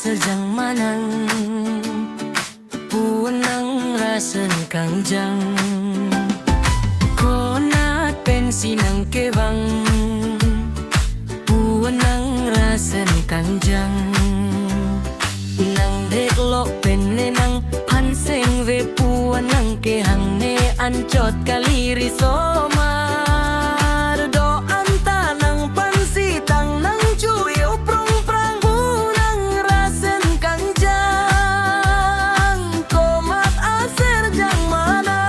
serjang manang Puanang rasen kangjang Konat pensi nang kebang Puanang rasen kangjang Nang deklok penenang Panseng ve puanang kehang ne ancot kaliri somar Do anta nang pansi tang nang cuy uprong prang punang rasen kangjang Komat aser jang mana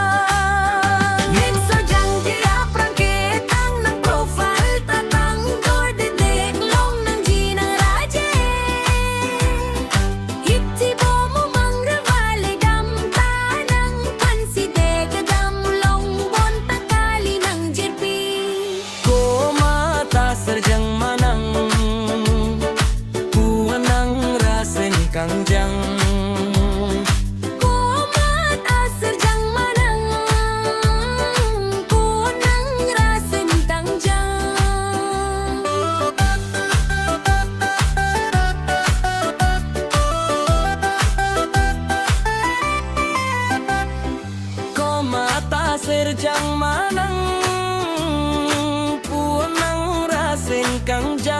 Yen serjang dia prang ketang nang profile tatang Dor dedek long nang jinang raje Hipti bomo mang revale dam tanang Pansi dega dam long bon takali nang jerpi Komata serjang manang Puanang rasen kangjang Komat aser jang manang Puanang rasen kangjang Komata serjang manang Puanang rasen kangjang